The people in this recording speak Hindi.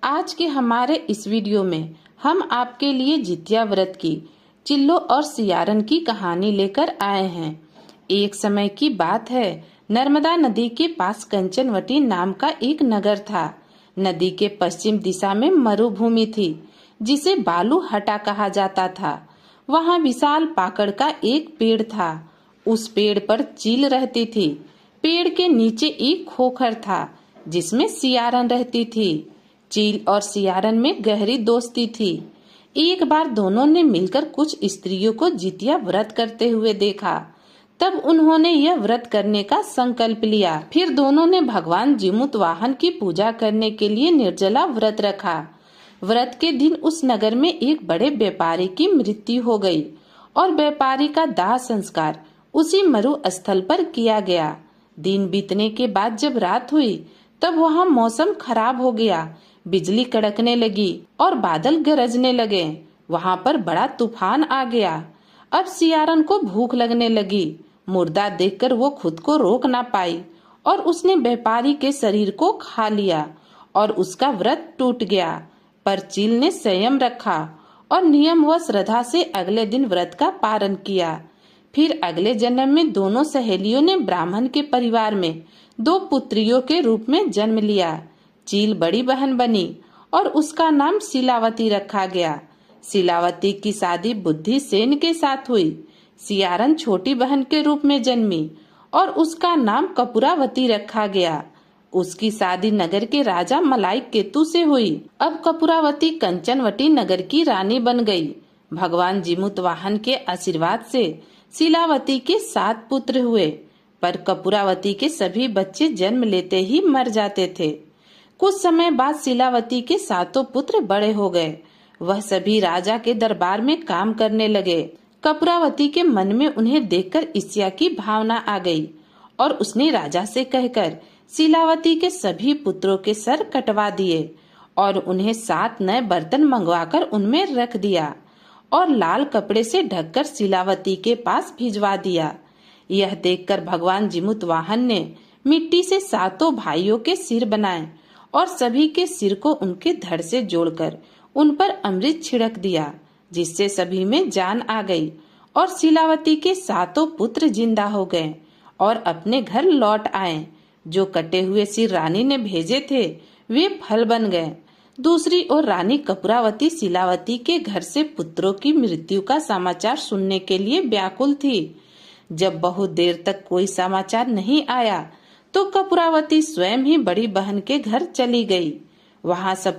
आज के हमारे इस वीडियो में हम आपके लिए जितिया व्रत की चिल्लो और सियारन की कहानी लेकर आए हैं। एक समय की बात है, नर्मदा नदी के पास कंचनवटी नाम का एक नगर था। नदी के पश्चिम दिशा में मरुभूमि थी, जिसे बालू हटा कहा जाता था। वहाँ विशाल पाकड़ का एक पेड़ था। उस पेड़ पर चील रहती थी। पेड़ के नीचे एक खोखर था, जिसमें सियारन रहती थी। चील और सियारन में गहरी दोस्ती थी। एक बार दोनों ने मिलकर कुछ स्त्रियों को जितिया व्रत करते हुए देखा। तब उन्होंने यह व्रत करने का संकल्प लिया। फिर दोनों ने भगवान जिमुत वाहन की पूजा करने के लिए निर्जला व्रत रखा। व्रत के दिन उस नगर में एक बड़े व्यापारी की मृत्यु हो गई और व्यापारी का दाह संस्कार उसी मरु स्थल पर किया गया। दिन बीतने के बाद जब रात हुई, तब वहाँ मौसम खराब हो गया। बिजली कड़कने लगी और बादल गरजने लगे। वहाँ पर बड़ा तूफान आ गया। अब सियारन को भूख लगने लगी। मुर्दा देखकर वो खुद को रोक ना पाई और उसने व्यापारी के शरीर को खा लिया और उसका व्रत टूट गया। पर चील ने संयम रखा और नियम व श्रद्धा से अगले दिन व्रत का पालन किया। फिर अगले जन्म में दोनों सहेलियों ने ब्राह्मण के परिवार में 2 पुत्रियों के रूप में जन्म लिया। चील बड़ी बहन बनी और उसका नाम शिलावती रखा गया। शिलावती की शादी बुद्धिसेन के साथ हुई। सियारन छोटी बहन के रूप में जन्मी और उसका नाम कपूरावती रखा गया। उसकी शादी नगर के राजा मलाइक केतु से हुई। अब कपूरावती कंचनवटी नगर की रानी बन गई। भगवान जिमुत वाहन के आशीर्वाद से शिलावती के 7 पुत्र हुए, पर कपूरावती के सभी बच्चे जन्म लेते ही मर जाते थे। कुछ समय बाद शिलावती के 7 पुत्र बड़े हो गए। वह सभी राजा के दरबार में काम करने लगे। कपूरावती के मन में उन्हें देखकर ईर्ष्या की भावना आ गई और उसने राजा से कहकर शिलावती के सभी पुत्रों के सर कटवा दिए और उन्हें 7 नए बर्तन मंगवाकर उनमें रख दिया और लाल कपड़े से ढककर शिलावती के पास भिजवा दिया। यह देखकर भगवान जिमुत वाहन ने मिट्टी से 7 भाइयों के सिर बनाए और सभी के सिर को उनके धड़ से जोड़कर उन पर अमृत छिड़क दिया, जिससे सभी में जान आ गई और शिलावती के 7 पुत्र जिंदा हो गए और अपने घर लौट आए। जो कटे हुए सिर रानी ने भेजे थे, वे फल बन गए। दूसरी ओर रानी कपूरावती शिलावती के घर से पुत्रों की मृत्यु का समाचार सुनने के लिए व्याकुल थी। जब बहुत देर तक कोई समाचार नहीं आया, तो कपूरावती स्वयं ही बड़ी बहन के घर चली गई। वहाँ सब